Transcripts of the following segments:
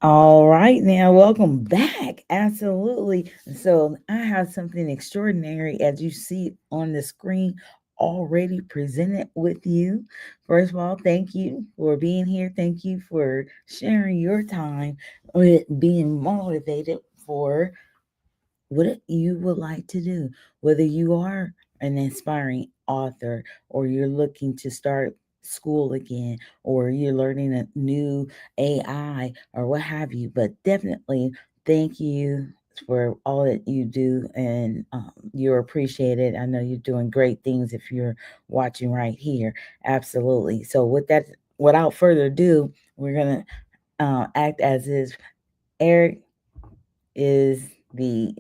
All right, now welcome back. Absolutely. So, I have something extraordinary as you see on the screen already presented with you. First of all, thank you for being here. Thank you for sharing your time with being motivated for what you would like to do, whether you are an inspiring author or you're looking to start school again or you're learning a new AI or what have you. But definitely thank you for all that you do and you're appreciated. I know you're doing great things if you're watching right here. Absolutely. So, with that, without further ado, we're going to act as if Eric is the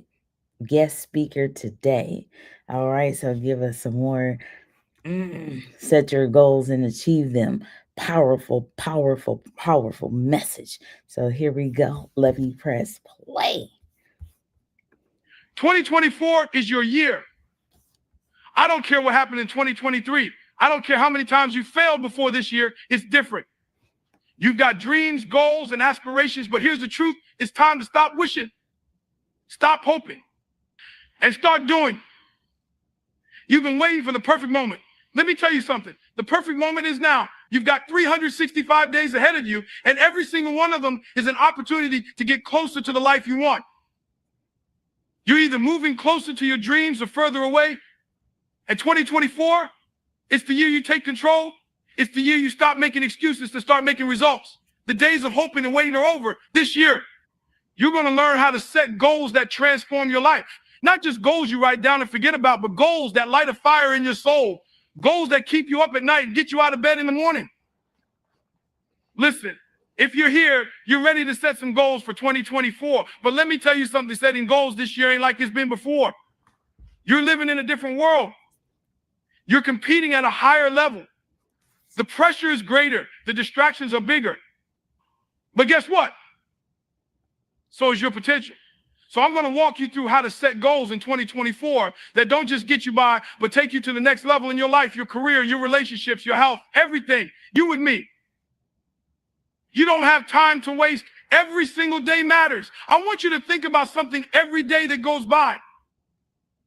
guest speaker today. All right, so give us some more set your goals and achieve them. Powerful, powerful, powerful message. So here we go. Let me press play. 2024 is your year. I don't care what happened in 2023. I don't care how many times you failed before this year. It's different. You've got dreams, goals, and aspirations, but here's the truth. It's time to stop wishing, stop hoping, and start doing. You've been waiting for the perfect moment. Let me tell you something. The perfect moment is now. You've got 365 days ahead of you, and every single one of them is an opportunity to get closer to the life you want. You're either moving closer to your dreams or further away. And 2024, it's the year you take control. It's the year you stop making excuses to start making results. The days of hoping and waiting are over. This year, you're going to learn how to set goals that transform your life. Not just goals you write down and forget about, but goals that light a fire in your soul. Goals that keep you up at night and get you out of bed in the morning. Listen, if you're here, you're ready to set some goals for 2024. But let me tell you something, setting goals this year ain't like it's been before. You're living in a different world. You're competing at a higher level. The pressure is greater. The distractions are bigger. But guess what? So is your potential. So I'm going to walk you through how to set goals in 2024 that don't just get you by, but take you to the next level in your life, your career, your relationships, your health, everything. You and me. You don't have time to waste. Every single day matters. I want you to think about something every day that goes by.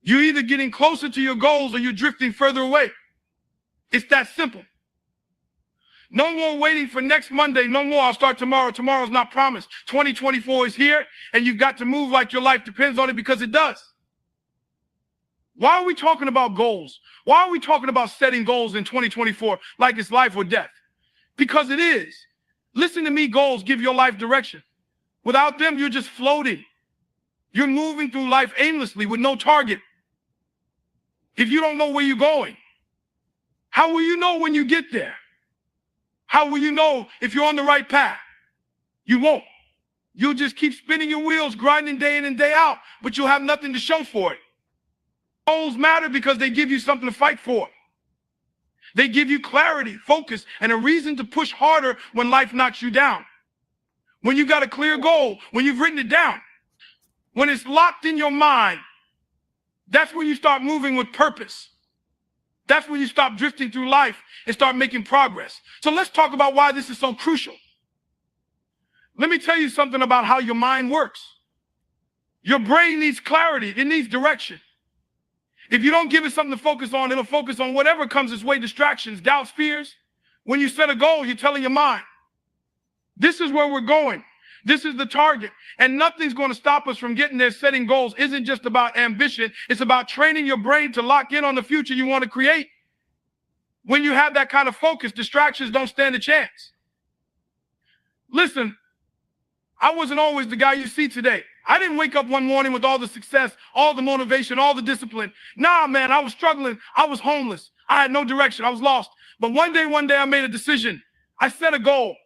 You're either getting closer to your goals or you're drifting further away. It's that simple. No more waiting for next Monday. No more, I'll start tomorrow. Tomorrow's not promised. 2024 is here, and you've got to move like your life depends on it, because it does. Why are we talking about goals? Why are we talking about setting goals in 2024 like it's life or death? Because it is. Listen to me, goals give your life direction. Without them, you're just floating. You're moving through life aimlessly with no target. If you don't know where you're going, how will you know when you get there? How will you know if you're on the right path? You won't. You'll just keep spinning your wheels, grinding day in and day out, but you'll have nothing to show for it. Goals matter because they give you something to fight for. They give you clarity, focus, and a reason to push harder when life knocks you down. When you got a clear goal, when you've written it down, when it's locked in your mind, that's when you start moving with purpose. That's when you stop drifting through life and start making progress. So let's talk about why this is so crucial. Let me tell you something about how your mind works. Your brain needs clarity. It needs direction. If you don't give it something to focus on, it'll focus on whatever comes its way, distractions, doubts, fears. When you set a goal, you're telling your mind, this is where we're going. This is the target. And nothing's going to stop us from getting there. Setting goals isn't just about ambition. It's about training your brain to lock in on the future you want to create. When you have that kind of focus, distractions don't stand a chance. Listen, I wasn't always the guy you see today. I didn't wake up one morning with all the success, all the motivation, all the discipline. Nah, man, I was struggling. I was homeless. I had no direction. I was lost. But one day I made a decision. I set a goal.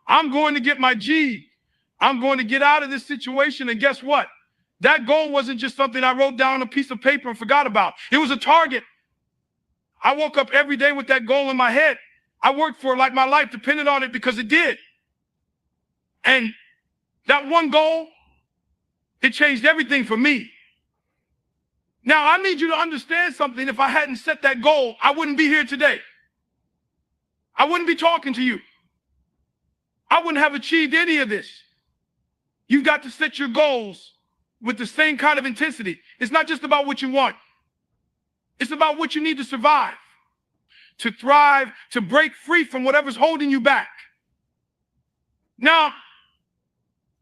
I'm going to get my G. I'm going to get out of this situation. And guess what? That goal wasn't just something I wrote down on a piece of paper and forgot about. It was a target. I woke up every day with that goal in my head. I worked for it like my life depended on it, because it did. And that one goal, it changed everything for me. Now, I need you to understand something. If I hadn't set that goal, I wouldn't be here today. I wouldn't be talking to you. I wouldn't have achieved any of this. You've got to set your goals with the same kind of intensity. It's not just about what you want. It's about what you need to survive, to thrive, to break free from whatever's holding you back. Now,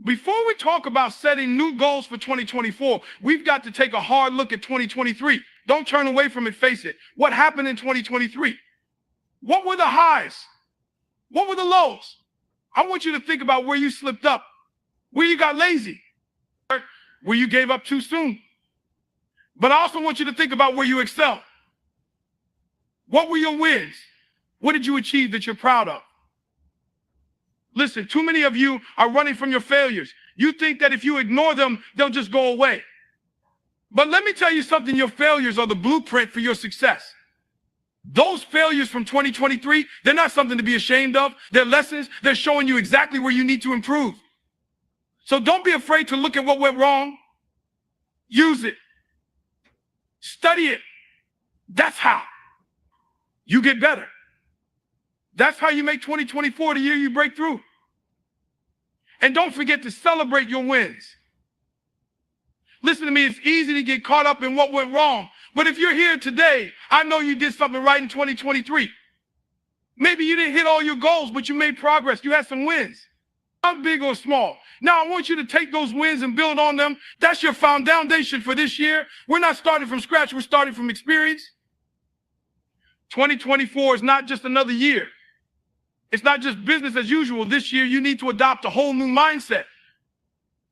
before we talk about setting new goals for 2024, we've got to take a hard look at 2023. Don't turn away from it, face it. What happened in 2023? What were the highs? What were the lows? I want you to think about where you slipped up, where you got lazy, where you gave up too soon. But I also want you to think about where you excelled. What were your wins? What did you achieve that you're proud of? Listen, too many of you are running from your failures. You think that if you ignore them, they'll just go away. But let me tell you something, your failures are the blueprint for your success. Those failures from 2023, they're not something to be ashamed of. They're lessons. They're showing you exactly where you need to improve. So don't be afraid to look at what went wrong. Use it. Study it. That's how you get better. That's how you make 2024 the year you break through. And don't forget to celebrate your wins. Listen to me, it's easy to get caught up in what went wrong. But if you're here today, I know you did something right in 2023. Maybe you didn't hit all your goals, but you made progress. You had some wins, not big or small. Now, I want you to take those wins and build on them. That's your foundation for this year. We're not starting from scratch. We're starting from experience. 2024 is not just another year. It's not just business as usual. This year, you need to adopt a whole new mindset.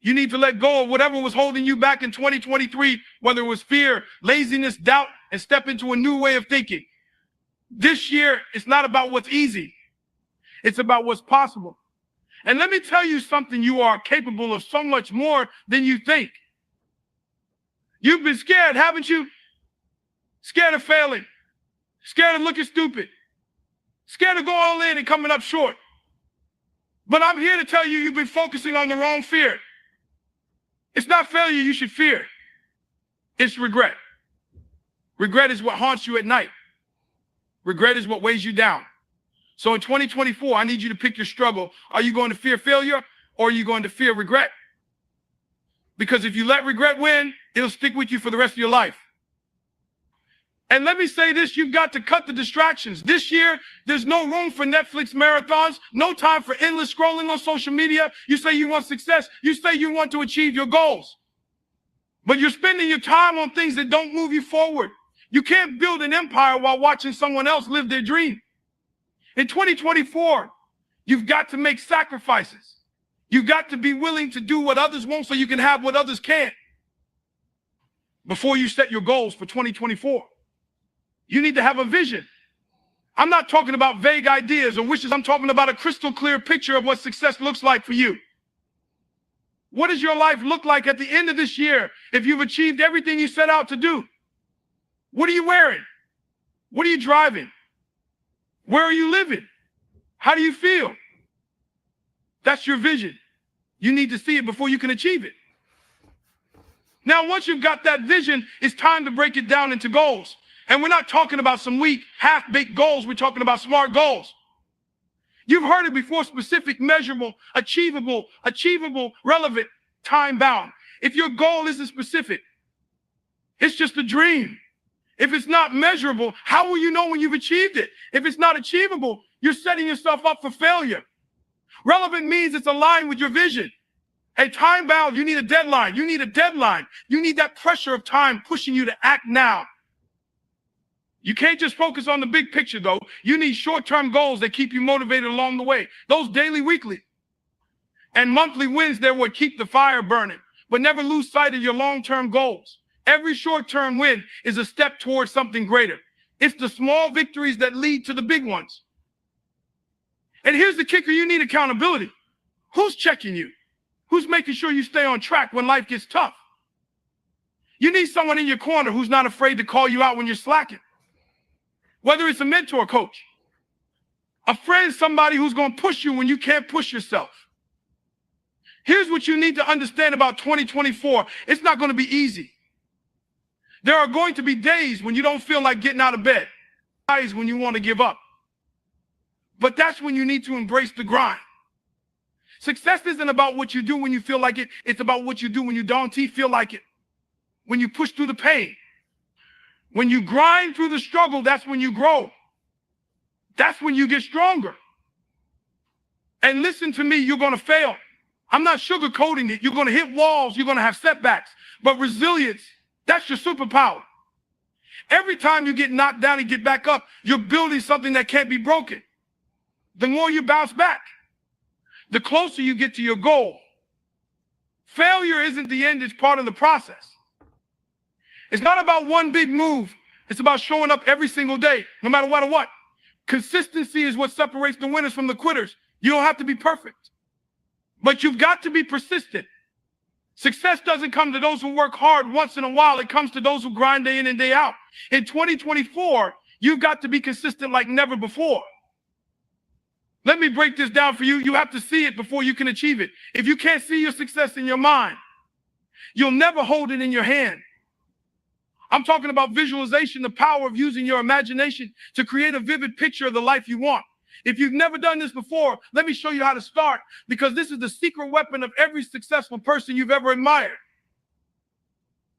You need to let go of whatever was holding you back in 2023, whether it was fear, laziness, doubt, and step into a new way of thinking. This year, it's not about what's easy. It's about what's possible. And let me tell you something, you are capable of so much more than you think. You've been scared, haven't you? Scared of failing, scared of looking stupid, scared of going all in and coming up short. But I'm here to tell you, you've been focusing on the wrong fear. It's not failure you should fear. It's regret. Regret is what haunts you at night. Regret is what weighs you down. So in 2024, I need you to pick your struggle. Are you going to fear failure or are you going to fear regret? Because if you let regret win, it'll stick with you for the rest of your life. And let me say this, you've got to cut the distractions. This year, there's no room for Netflix marathons, no time for endless scrolling on social media. You say you want success. You say you want to achieve your goals. But you're spending your time on things that don't move you forward. You can't build an empire while watching someone else live their dream. In 2024, you've got to make sacrifices. You've got to be willing to do what others won't so you can have what others can't. Before you set your goals for 2024. You need to have a vision. I'm not talking about vague ideas or wishes. I'm talking about a crystal clear picture of what success looks like for you. What does your life look like at the end of this year if you've achieved everything you set out to do? What are you wearing? What are you driving? Where are you living? How do you feel? That's your vision. You need to see it before you can achieve it. Now, once you've got that vision, it's time to break it down into goals. And we're not talking about some weak, half-baked goals. We're talking about smart goals. You've heard it before, specific, measurable, achievable, relevant, time-bound. If your goal isn't specific, it's just a dream. If it's not measurable, how will you know when you've achieved it? If it's not achievable, you're setting yourself up for failure. Relevant means it's aligned with your vision. Hey, time-bound, you need a deadline. You need a deadline. You need that pressure of time pushing you to act now. You can't just focus on the big picture, though. You need short-term goals that keep you motivated along the way. Those daily, weekly, and monthly wins, they're what keep the fire burning. But never lose sight of your long-term goals. Every short-term win is a step towards something greater. It's the small victories that lead to the big ones. And here's the kicker, you need accountability. Who's checking you? Who's making sure you stay on track when life gets tough? You need someone in your corner who's not afraid to call you out when you're slacking. Whether it's a mentor coach, a friend, somebody who's going to push you when you can't push yourself. Here's what you need to understand about 2024. It's not going to be easy. There are going to be days when you don't feel like getting out of bed, days when you want to give up. But that's when you need to embrace the grind. Success isn't about what you do when you feel like it. It's about what you do when you don't feel like it. When you push through the pain. When you grind through the struggle, that's when you grow. That's when you get stronger. And listen to me, you're going to fail. I'm not sugarcoating it. You're going to hit walls. You're going to have setbacks. But resilience, that's your superpower. Every time you get knocked down and get back up, you're building something that can't be broken. The more you bounce back, the closer you get to your goal. Failure isn't the end, it's part of the process. It's not about one big move. It's about showing up every single day, no matter what. Consistency is what separates the winners from the quitters. You don't have to be perfect, but you've got to be persistent. Success doesn't come to those who work hard once in a while. It comes to those who grind day in and day out. In 2024, you've got to be consistent like never before. Let me break this down for you. You have to see it before you can achieve it. If you can't see your success in your mind, you'll never hold it in your hand. I'm talking about visualization, the power of using your imagination to create a vivid picture of the life you want. If you've never done this before, let me show you how to start, because this is the secret weapon of every successful person you've ever admired.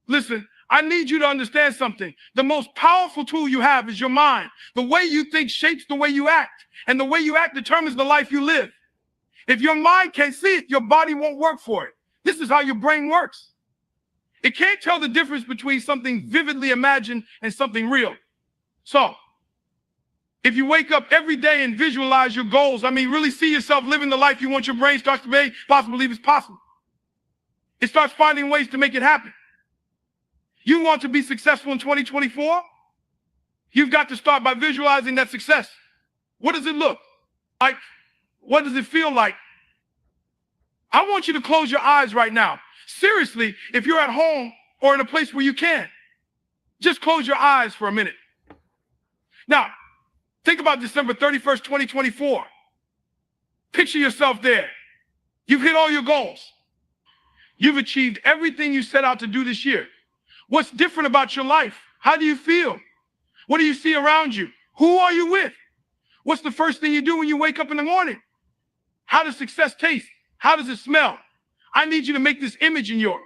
Listen, I need you to understand something. The most powerful tool you have is your mind. The way you think shapes the way you act, and the way you act determines the life you live. If your mind can't see it, your body won't work for it. This is how your brain works. It can't tell the difference between something vividly imagined and something real. So, if you wake up every day and visualize your goals, really see yourself living the life you want, your brain starts to believe it's possible. It starts finding ways to make it happen. You want to be successful in 2024? You've got to start by visualizing that success. What does it look like? What does it feel like? I want you to close your eyes right now. Seriously, if you're at home or in a place where you can, just close your eyes for a minute. Now, think about December 31st, 2024. Picture yourself there. You've hit all your goals. You've achieved everything you set out to do this year. What's different about your life? How do you feel? What do you see around you? Who are you with? What's the first thing you do when you wake up in the morning? How does success taste? How does it smell? I need you to make this image in your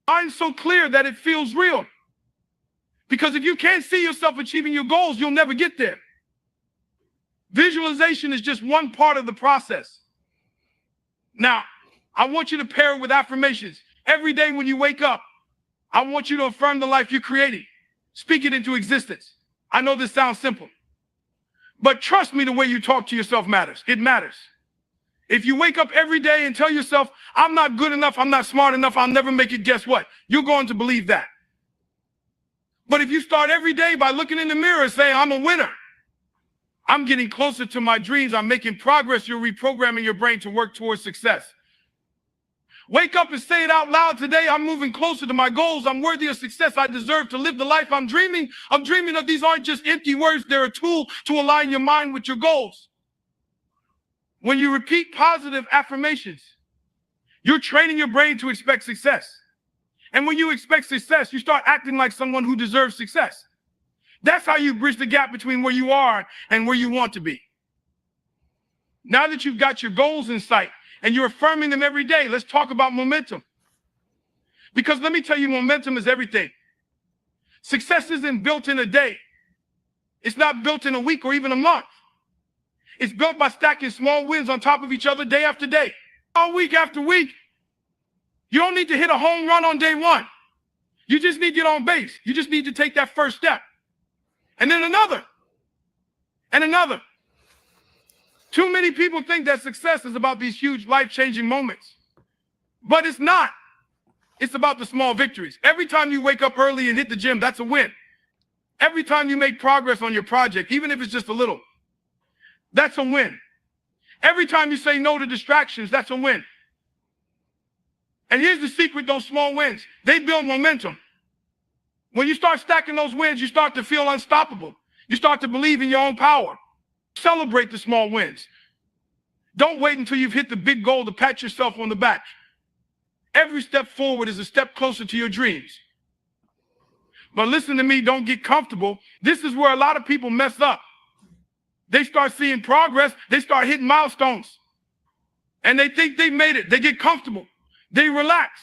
mind so clear that it feels real. Because if you can't see yourself achieving your goals, you'll never get there. Visualization is just one part of the process. Now, I want you to pair it with affirmations. Every day when you wake up, I want you to affirm the life you're creating. Speak it into existence. I know this sounds simple, but trust me, the way you talk to yourself matters. It matters. If you wake up every day and tell yourself, I'm not good enough, I'm not smart enough, I'll never make it, guess what? You're going to believe that. But if you start every day by looking in the mirror and saying, I'm a winner, I'm getting closer to my dreams, I'm making progress, you're reprogramming your brain to work towards success. Wake up and say it out loud today. I'm moving closer to my goals. I'm worthy of success. I deserve to live the life I'm dreaming. I'm dreaming of. These aren't just empty words. They're a tool to align your mind with your goals. When you repeat positive affirmations, you're training your brain to expect success. And when you expect success, you start acting like someone who deserves success. That's how you bridge the gap between where you are and where you want to be. Now that you've got your goals in sight, and you're affirming them every day, let's talk about momentum. Because let me tell you, momentum is everything. Success isn't built in a day. It's not built in a week or even a month. It's built by stacking small wins on top of each other day after day, all week after week. You don't need to hit a home run on day one. You just need to get on base. You just need to take that first step. And then another. And another. Too many people think that success is about these huge life-changing moments. But it's not. It's about the small victories. Every time you wake up early and hit the gym, that's a win. Every time you make progress on your project, even if it's just a little, that's a win. Every time you say no to distractions, that's a win. And here's the secret, those small wins, they build momentum. When you start stacking those wins, you start to feel unstoppable. You start to believe in your own power. Celebrate the small wins. Don't wait until you've hit the big goal to pat yourself on the back. Every step forward is a step closer to your dreams. But listen to me, don't get comfortable. This is where a lot of people mess up. They start seeing progress. They start hitting milestones. and they think they made it. They get comfortable. They relax.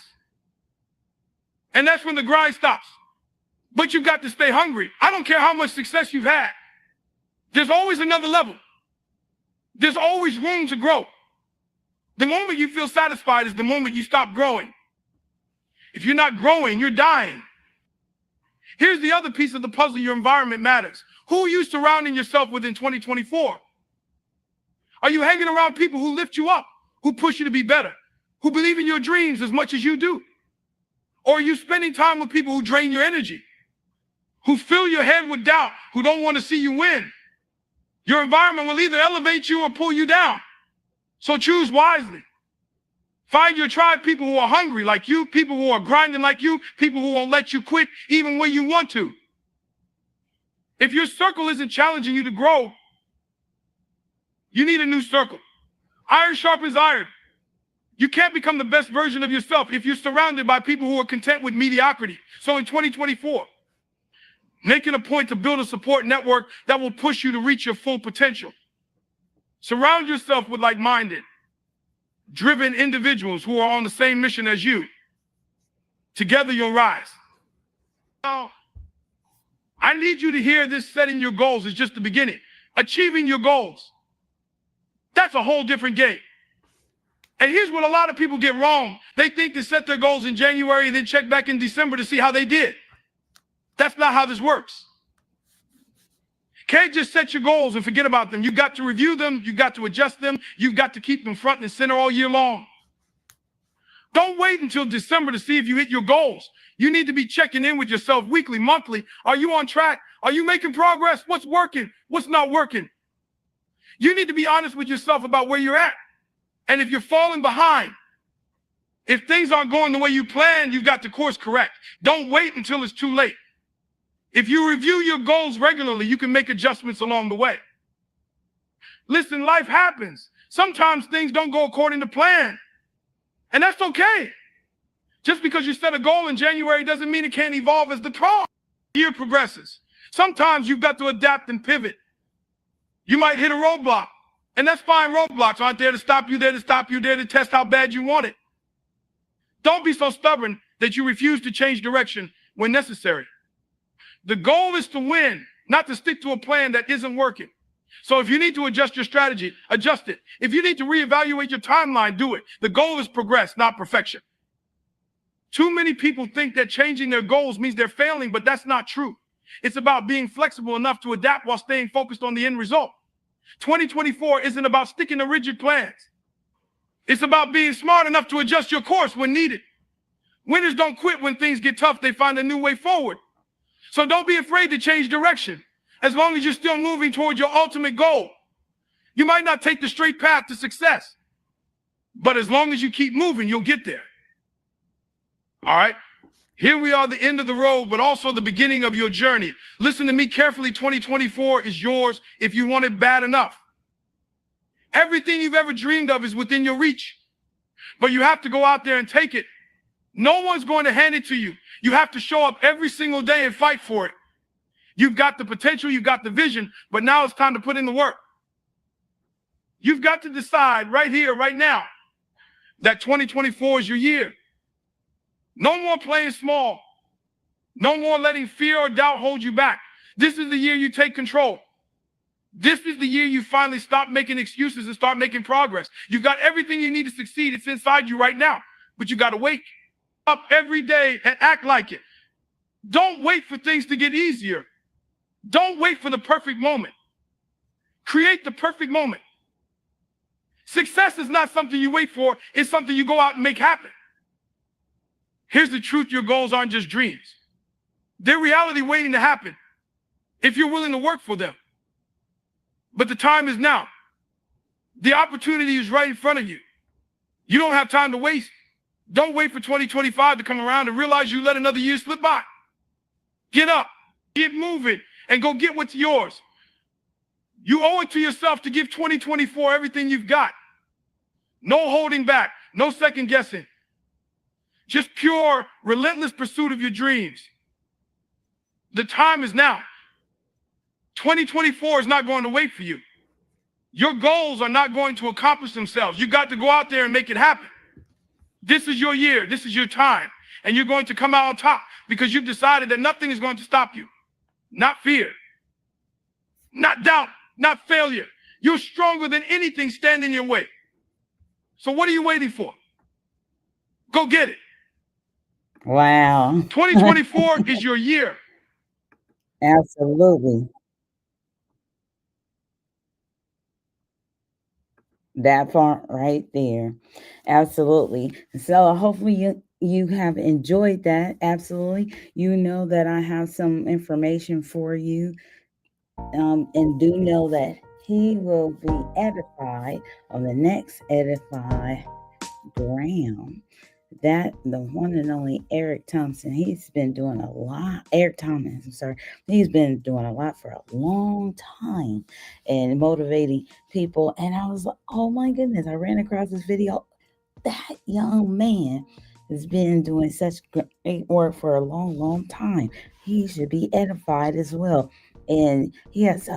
And that's when the grind stops. But you've got to stay hungry. I don't care how much success you've had. There's always another level. There's always room to grow. The moment you feel satisfied is the moment you stop growing. If you're not growing, you're dying. Here's the other piece of the puzzle: your environment matters. Who are you surrounding yourself with in 2024? Are you hanging around people who lift you up, who push you to be better, who believe in your dreams as much as you do? Or are you spending time with people who drain your energy, who fill your head with doubt, who don't want to see you win? Your environment will either elevate you or pull you down. So choose wisely. Find your tribe, people who are hungry like you, people who are grinding like you, people who won't let you quit even when you want to. If your circle isn't challenging you to grow, you need a new circle. Iron sharpens iron. You can't become the best version of yourself if you're surrounded by people who are content with mediocrity. So in 2024, make it a point to build a support network that will push you to reach your full potential. Surround yourself with like-minded, driven individuals who are on the same mission as you. Together you'll rise. Now, I need you to hear this: setting your goals is just the beginning. Achieving your goals, that's a whole different game. And here's what a lot of people get wrong. They think to set their goals in January and then check back in December to see how they did. That's not how this works. Can't just set your goals and forget about them. You've got to review them. You've got to adjust them. You've got to keep them front and center all year long. Don't wait until December to see if you hit your goals. You need to be checking in with yourself weekly, monthly. Are you on track? Are you making progress? What's working? What's not working? You need to be honest with yourself about where you're at. And if you're falling behind, if things aren't going the way you planned, you've got to course correct. Don't wait until it's too late. If you review your goals regularly, you can make adjustments along the way. Listen, life happens. Sometimes things don't go according to plan, and that's okay. Just because you set a goal in January doesn't mean it can't evolve as the year progresses. Sometimes you've got to adapt and pivot. You might hit a roadblock, and that's fine. Roadblocks aren't there to stop you, there to test how bad you want it. Don't be so stubborn that you refuse to change direction when necessary. The goal is to win, not to stick to a plan that isn't working. So if you need to adjust your strategy, adjust it. If you need to reevaluate your timeline, do it. The goal is progress, not perfection. Too many people think that changing their goals means they're failing, but that's not true. It's about being flexible enough to adapt while staying focused on the end result. 2024 isn't about sticking to rigid plans. It's about being smart enough to adjust your course when needed. Winners don't quit when things get tough. They find a new way forward. So don't be afraid to change direction, as long as you're still moving toward your ultimate goal. You might not take the straight path to success, but as long as you keep moving, you'll get there. All right? Here we are, the end of the road, but also the beginning of your journey. Listen to me carefully. 2024 is yours if you want it bad enough. Everything you've ever dreamed of is within your reach, but you have to go out there and take it. No one's going to hand it to you. You have to show up every single day and fight for it. You've got the potential, you've got the vision, but now it's time to put in the work. You've got to decide right here, right now, that 2024 is your year. No more playing small. No more letting fear or doubt hold you back. This is the year you take control. This is the year you finally stop making excuses and start making progress. You've got everything you need to succeed. It's inside you right now, but you got to wake up every day and act like it. Don't wait for things to get easier. Don't wait for the perfect moment. Create the perfect moment. Success is not something you wait for. It's something you go out and make happen. Here's the truth. Your goals aren't just dreams. They're reality waiting to happen if you're willing to work for them. But the time is now. The opportunity is right in front of you. You don't have time to waste. Don't wait for 2025 to come around and realize you let another year slip by. Get up, get moving, and go get what's yours. You owe it to yourself to give 2024 everything you've got. No holding back, no second guessing. Just pure, relentless pursuit of your dreams. The time is now. 2024 is not going to wait for you. Your goals are not going to accomplish themselves. You got to go out there and make it happen. This is your year. This is your time. And you're going to come out on top because you've decided that nothing is going to stop you. Not fear, not doubt, not failure. You're stronger than anything standing in your way. So what are you waiting for? Go get it. Wow. 2024 is your year. Absolutely. That part right there. Absolutely. So hopefully you have enjoyed that. Absolutely. You know that I have some information for you. And do know that he will be edified on the next Edify Graham. That the one and only Eric Thompson, he's been doing a lot. Eric Thomas, I'm sorry, he's been doing a lot for a long time and motivating people. And I was like, oh my goodness, I ran across this video. That young man has been doing such great work for a long, long time. He should be edified as well. And he has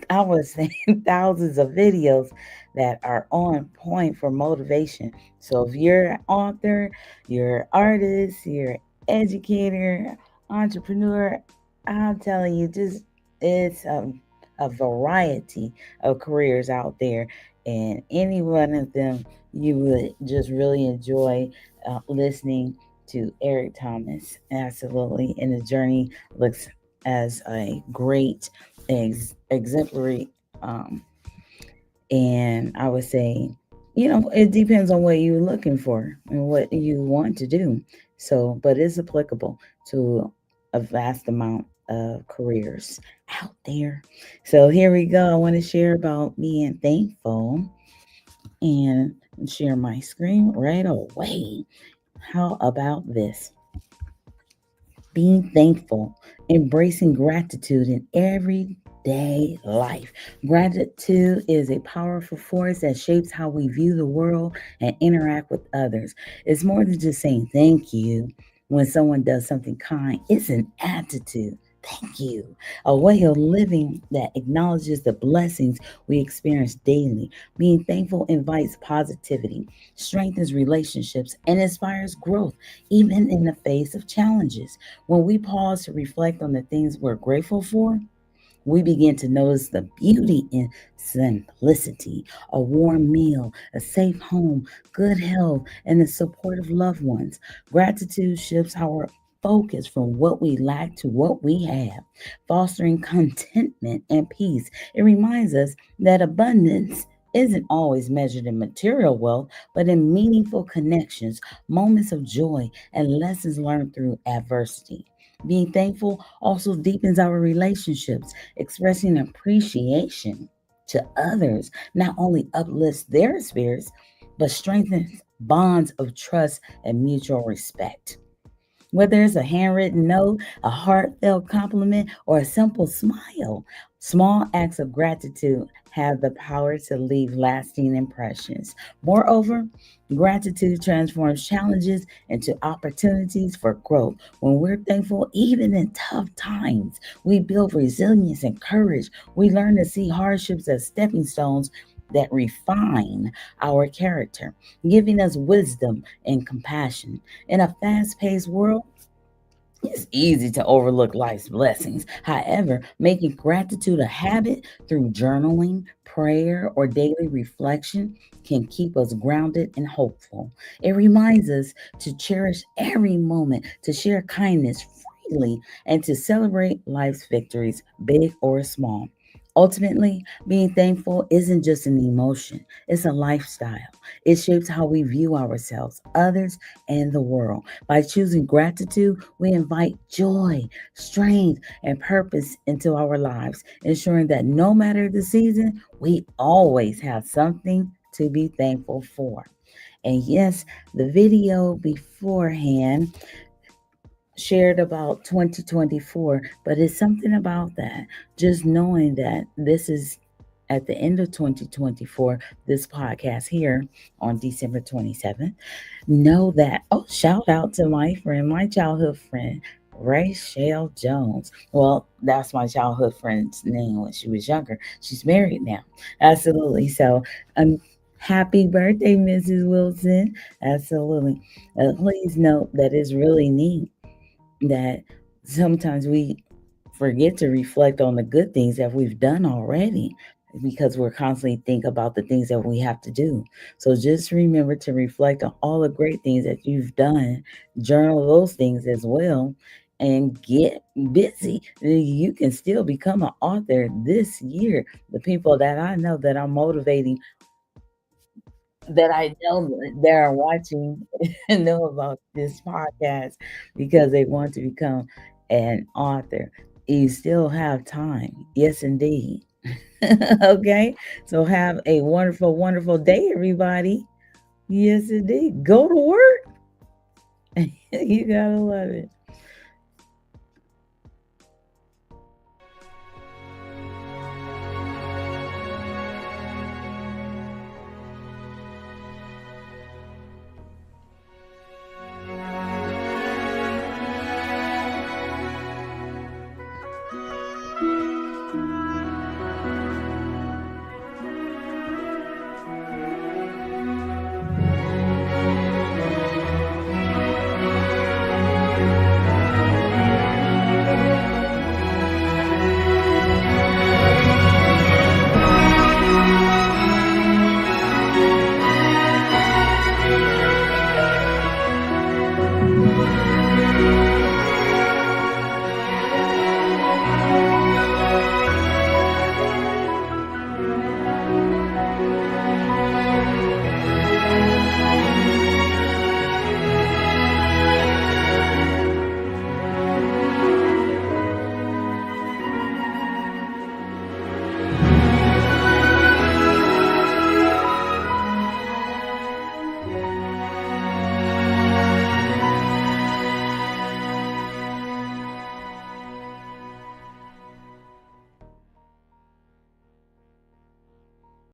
I was saying thousands of videos that are on point for motivation. So if you're an author, you're an artist, you're an educator, entrepreneur, I'm telling you, just it's a variety of careers out there, and any one of them you would just really enjoy listening to Eric Thomas. Absolutely, and the journey looks as a great exemplary. Um, and I would say, it depends on what you're looking for and what you want to do. So, but it's applicable to a vast amount of careers out there. So here we go. I want to share about being thankful and share my screen right away. How about this? Being thankful, embracing gratitude in everyday life. Gratitude is a powerful force that shapes how we view the world and interact with others. It's more than just saying thank you when someone does something kind, it's an attitude. Thank you. A way of living that acknowledges the blessings we experience daily. Being thankful invites positivity, strengthens relationships, and inspires growth, even in the face of challenges. When we pause to reflect on the things we're grateful for, we begin to notice the beauty in simplicity, a warm meal, a safe home, good health, and the support of loved ones. Gratitude shifts our focus from what we lack to what we have, fostering contentment and peace. It reminds us that abundance isn't always measured in material wealth, but in meaningful connections, moments of joy, and lessons learned through adversity. Being thankful also deepens our relationships. Expressing appreciation to others not only uplifts their spirits, but strengthens bonds of trust and mutual respect. Whether it's a handwritten note, a heartfelt compliment, or a simple smile, small acts of gratitude have the power to leave lasting impressions. Moreover, gratitude transforms challenges into opportunities for growth. When we're thankful, even in tough times, we build resilience and courage. We learn to see hardships as stepping stones that refine our character, giving us wisdom and compassion. In a fast paced world, it's easy to overlook life's blessings. However, making gratitude a habit through journaling, prayer, or daily reflection can keep us grounded and hopeful. It reminds us to cherish every moment, to share kindness freely, and to celebrate life's victories, big or small. Ultimately, being thankful isn't just an emotion, it's a lifestyle. It shapes how we view ourselves, others, and the world. By choosing gratitude, we invite joy, strength, and purpose into our lives, ensuring that no matter the season, we always have something to be thankful for. And yes, the video beforehand shared about 2024, but it's something about that. Just knowing that this is at the end of 2024, this podcast here on December 27th, know that, oh, shout out to my friend, my childhood friend. Rachel Jones. Well, that's my childhood friend's name when she was younger. She's married now. Absolutely. So, happy birthday, Mrs. Wilson. Absolutely. Please note that it's really neat that sometimes we forget to reflect on the good things that we've done already because we're constantly think about the things that we have to do. So just remember to reflect on all the great things that you've done, journal those things as well, and get busy. You can still become an author this year. The people that I know that I'm motivating, that I know that are watching and know about this podcast because they want to become an author. You still have time. Yes, indeed. Okay. So have a wonderful, wonderful day, everybody. Yes, indeed. Go to work. You gotta love it.